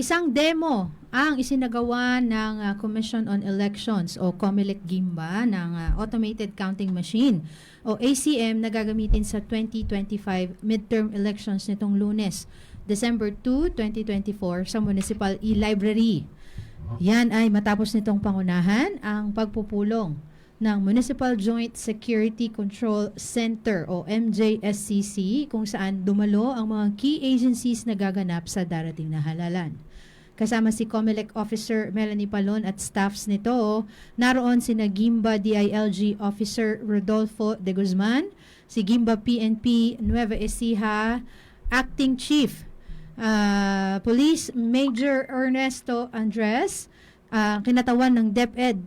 Isang demo ang isinagawa ng Commission on Elections o COMELEC Gimba ng Automated Counting Machine o ACM na gagamitin sa 2025 midterm elections nitong Lunes, December 2, 2024 sa Municipal E-Library. Yan ay matapos nitong pangunahan ang pagpupulong ng Municipal Joint Security Control Center o MJSCC kung saan dumalo ang mga key agencies na gaganap sa darating na halalan. Kasama si COMELEC Officer Melanie Palon at staffs nito, naroon sina Gimba DILG Officer Rodolfo de Guzman, si Gimba PNP Nueva Ecija Acting Chief Police Major Ernesto Andres, kinatawan ng DepEd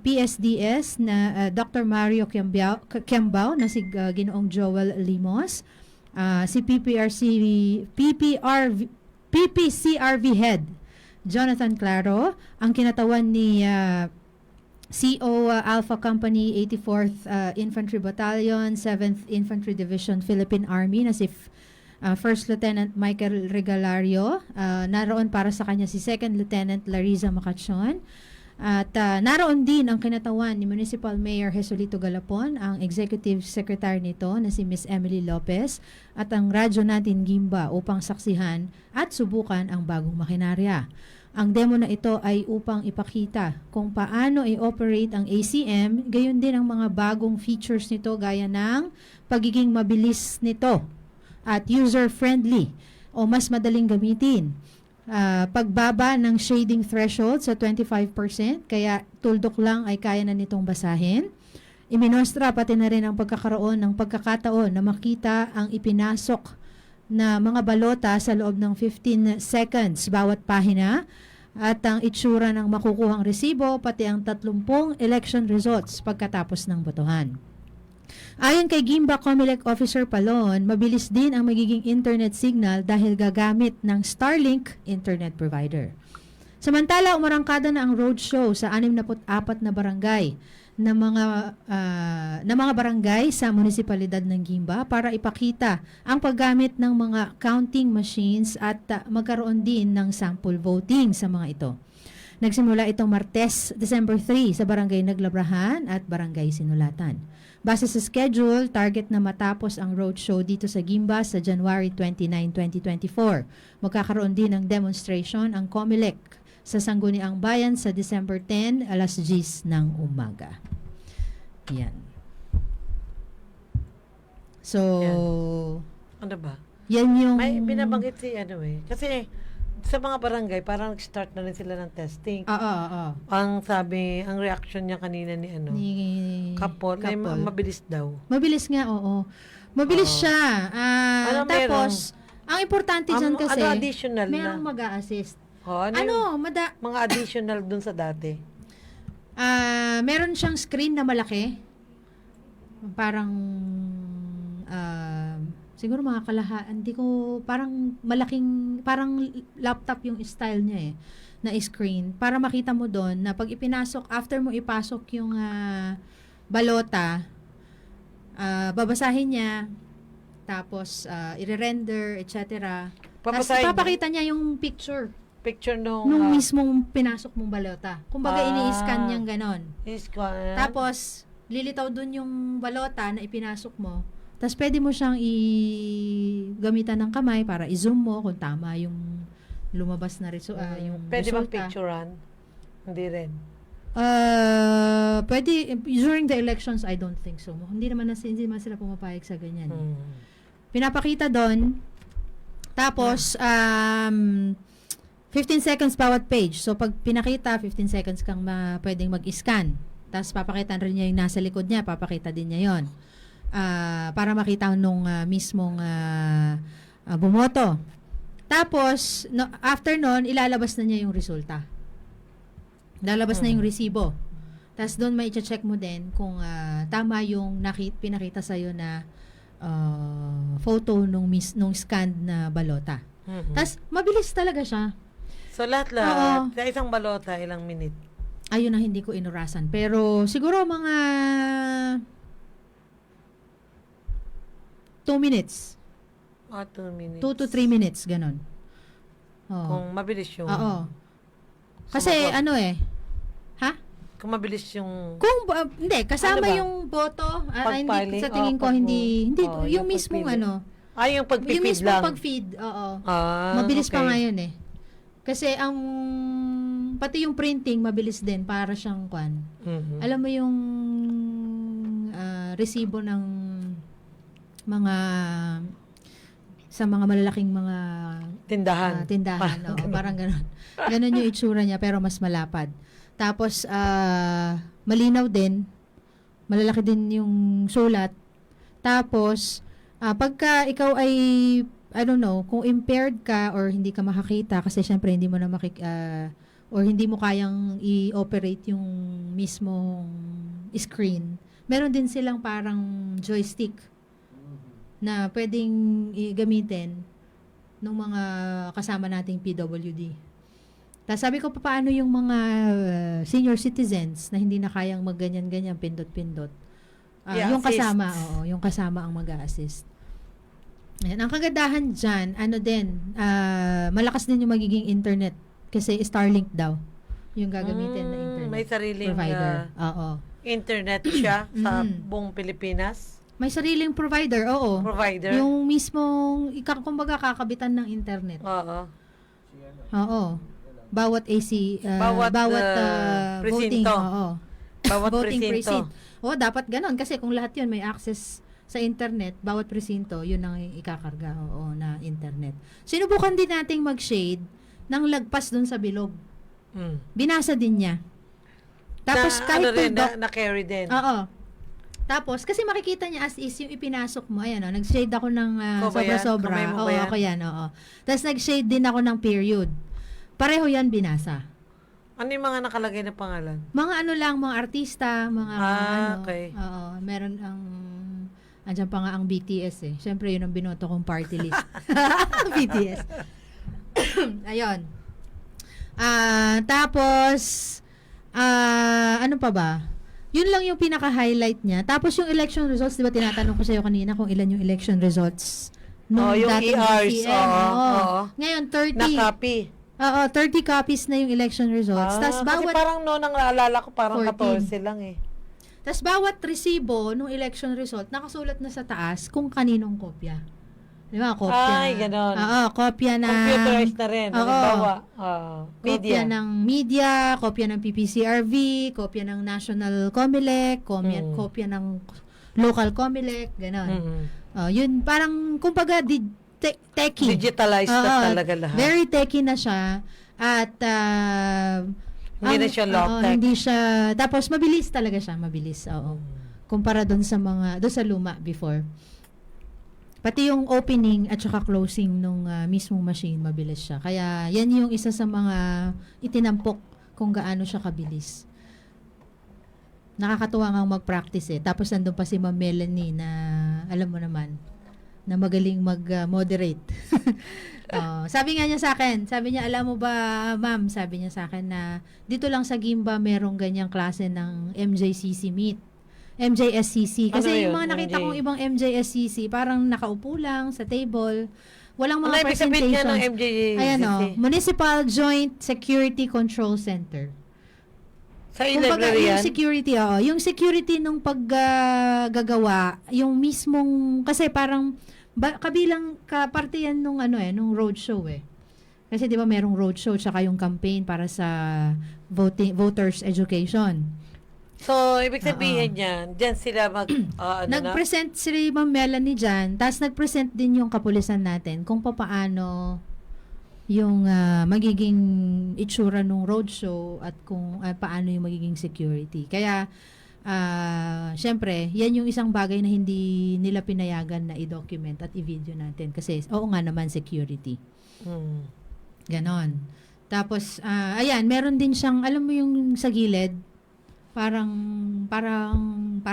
PSDS na Dr. Mario Kiambao na si Ginoong Joel Limos, si PPCRV Head Jonathan Claro, ang kinatawan ni CO Alpha Company 84th Infantry Battalion 7th Infantry Division Philippine Army na si First Lieutenant Michael Regalario, naroon para sa kanya si Second Lieutenant Larissa Macachon. At naroon din ang kinatawan ni Municipal Mayor Jesolito Galapon, ang Executive Secretary nito na si Miss Emily Lopez at ang radyo natin Gimba upang saksihan at subukan ang bagong makinarya. Ang demo na ito ay upang ipakita kung paano i-operate ang ACM, gayon din ang mga bagong features nito gaya ng pagiging mabilis nito at user-friendly o mas madaling gamitin. Pagbaba ng shading threshold sa 25%, kaya tuldok lang ay kaya na nitong basahin. Iminostra pati na rin ang pagkakaroon ng pagkakataon na makita ang ipinasok na mga balota sa loob ng 15 seconds bawat pahina at ang itsura ng makukuhang resibo pati ang 30 election results pagkatapos ng botohan. Ayon kay Gimba COMELEC Officer Palon, mabilis din ang magiging internet signal dahil gagamit ng Starlink internet provider. Samantala, umarangkada na ang roadshow sa 64 na barangay na mga barangay sa munisipalidad ng Gimba para ipakita ang paggamit ng mga counting machines at magkaroon din ng sample voting sa mga ito. Nagsimula itong Martes, December 3 sa Barangay Naglabrahan at Barangay Sinulatan. Base sa schedule, target na matapos ang roadshow dito sa Gimba sa January 29, 2024. Magkakaroon din ng demonstration ang COMELEC sa Sangguniang Bayan sa December 10, alas 10 ng umaga. Yan. So, ano ba? Yan yung... May binabanggit si kasi sa mga barangay, parang nag-start na rin sila ng testing. Oo. Ang sabi, ang reaction niya kanina ni Ni Kapol, ay mabilis daw. Mabilis nga, oo. Mabilis siya. Tapos, ang importante dyan kasi, additional merong na? mag-a-assist. Mga additional dun sa dati? Meron siyang screen na malaki. Parang, siguro mga hindi ko, parang malaking, parang laptop yung style niya na screen. Para makita mo doon na pag ipinasok, after mo ipasok yung balota, babasahin niya, tapos i-render, etc. Tapos papakita niya yung picture nung mismong pinasok mong balota. Kumbaga ini-scan niyang ganon. Tapos, lilitaw dun yung balota na ipinasok mo. Tapos, pwede mo siyang gamitan ng kamay para i-zoom mo kung tama yung lumabas na yung pwede resulta. bang picturean? Hindi rin. Pwede, during the elections, I don't think so. Hindi naman sila pumapayag sa ganyan. Pinapakita doon. Tapos, 15 seconds bawat page. So, pag pinakita, 15 seconds kang pwedeng mag-scan. Tapos, papakita rin niya yung nasa likod niya. Papakita din niya yon para makita nung mismong bumoto. Tapos, after nun, ilalabas na niya yung resulta. Lalabas na yung resibo. Tapos, doon may i-check mo din kung tama yung pinakita sa'yo na photo nung scanned na balota. Tapos, mabilis talaga siya. So, lahat sa isang balota, ilang minute? Ayun ang hindi ko inurasan. Pero, siguro mga 2 minutes. 2 minutes. 2 to 3 minutes, ganon. Oo. Kung mabilis yung... Oo. Kasi sumagot. ha? Kung mabilis yung... Kung hindi kasama Ano ba? yung boto, hindi Pag-filing? sa tingin ko hindi yung mismong pagpili. Yung yung pagpipid mismong lang. pag-feed, oo. Mabilis okay. pa ngayon eh. Kasi pati yung printing mabilis din para siyang kwan. Mhm. Alam mo yung resibo ng mga sa mga malalaking mga Parang tindahan, oo, parang gano'n. Gano'n yung itsura niya pero mas malapad. Tapos malinaw din, malalaki din yung sulat. Tapos pagka ikaw ay I don't know, kung impaired ka or hindi ka makakita kasi syempre hindi mo na or hindi mo kayang i-operate yung mismong screen. Meron din silang parang joystick na pwedeng gamitin ng mga kasama nating PWD. Tapos sabi ko, paano yung mga senior citizens na hindi na kayang magganyan-ganyan, pindot-pindot. Yung kasama, yung kasama ang mag-a-assist. Ayan, ang kagandahan dyan, malakas din yung magiging internet kasi Starlink daw yung gagamitin na internet. May sariling provider. Oo. internet siya sa buong Pilipinas. May sariling provider, oo. Provider. Yung mismong, kumbaga kakabitan ng internet. Oo. Oo. Bawat AC, Bawat, voting, presinto. oo. Bawat Voting presinto. precinct. Oo, dapat ganon. Kasi kung lahat yun may access sa internet, bawat presinto, yun ang ikakarga, oo, na internet. Sinubukan din nating mag-shade ng lagpas dun sa bilog. Binasa din niya. Tapos kahit rin, tuldok, na-carry din. oo. Tapos, kasi makikita niya as is yung ipinasok mo. Ayan, nag-shade ako ng sobra-sobra. Kamay mo Oo, ba yan? ako yan, oo. Tapos nag-shade din ako ng period. Pareho yan binasa. Ano yung mga nakalagay na pangalan? Mga ano lang, mga artista, mga okay. Oo, meron andyan pa nga ang BTS eh. Siyempre, yun ang binoto kong party list. BTS. Ayun. Tapos, ano pa ba? Yun lang yung pinaka-highlight niya. Tapos yung election results, di ba tinatanong ko sa'yo kanina kung ilan yung election results nung yung dating ERs. BCM. Oo. Ngayon, 30. Na-copy. Oo, 30 copies na yung election results. Tapos Kasi bawat parang noon ang naalala ko, parang 14. 14 lang eh. tas bawat resibo nung election result, nakasulat na sa taas kung kaninong kopya. Di ba? Kopya. Ay, ganon. Oo, kopya na. Computerized na rin. Oo. Halimbawa, Kopya media. ng media, kopya ng PPCRV, kopya ng National Comelec, kopya ng local Comelec, ganon. Yun, parang, kumbaga, techie. Digitalized na talaga lahat. Very techie na siya. At, Hindi na siya low-tech. hindi siya, tapos mabilis talaga siya, mabilis, oo. Kumpara doon sa luma before. Pati yung opening at saka closing nung mismong machine, mabilis siya. Kaya, yan yung isa sa mga itinampok kung gaano siya kabilis. Nakakatuwa nga mag-practice eh. Tapos nandun pa si Ma'am Melanie na, alam mo naman, na magaling mag-moderate. Sabi nga niya sa akin, sabi niya, alam mo ba, ma'am, sabi niya sa akin na dito lang sa Gimba merong ganyang klase ng MJCC meet. MJSCC. Kasi Ano yung yun, mga nakita MJ? kong ibang MJSCC, parang nakaupo lang sa table. Walang Ano mga ibig sabihin nga ng presentations. MJCC? Ayan o, Municipal Joint Security Control Center. Sa Kumbaga, library yung yan? security, yung security nung paggagawa, yung mismong, kasi parang, kabilang, parte yan nung nung roadshow eh. Kasi di ba merong roadshow, tsaka yung campaign para sa voters education. So, ibig sabihin yan, dyan sila Nag-present si Ma'am Melanie dyan, tapos nag-present din yung kapulisan natin kung paano yung magiging itsura ng roadshow at kung paano yung magiging security. Kaya, syempre, yan yung isang bagay na hindi nila pinayagan na i-document at i-video natin. Kasi, oo nga naman, security. Ganon. Tapos, ayan, meron din siyang, alam mo yung sa gilid, para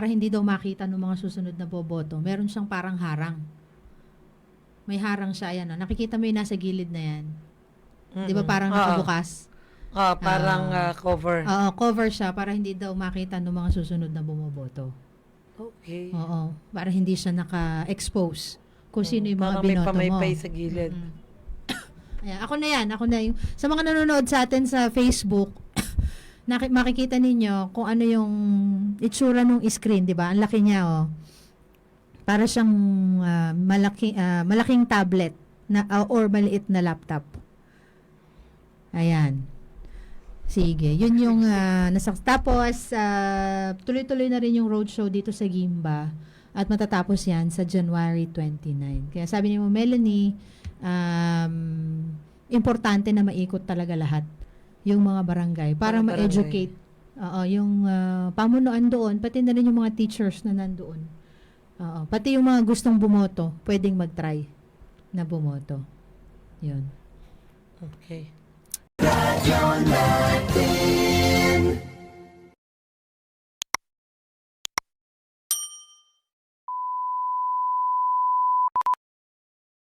hindi daw makita ng mga susunod na boboto. Meron siyang parang harang. May harang siya, ayan. Nakikita mo yung nasa gilid na yan. Di ba parang nakabukas? Parang cover. Oo, cover siya para hindi daw makita ng mga susunod na bumoboto. Okay. Oo, para hindi siya naka-expose kung sino yung mga Parang may binoto mo. pamaypay sa gilid. Ayan, ako na yan. Ako na yung, sa mga nanonood sa atin sa Facebook, makikita ninyo kung ano yung itsura ng screen, di ba? Ang laki niya, oh. Para siyang malaking tablet na, or maliit na laptop. Ayan. Sige, yun yung tapos tuloy-tuloy na rin yung roadshow dito sa Gimba at matatapos yan sa January 29. Kaya sabi ni mo, Melanie, importante na maikot talaga lahat yung mga barangay para Mga barangay. ma-educate yung pamunuan doon, pati na rin yung mga teachers na nandoon. Pati yung mga gustong bumoto, pwedeng mag-try na bumoto. Yun. Okay. Radyo natin.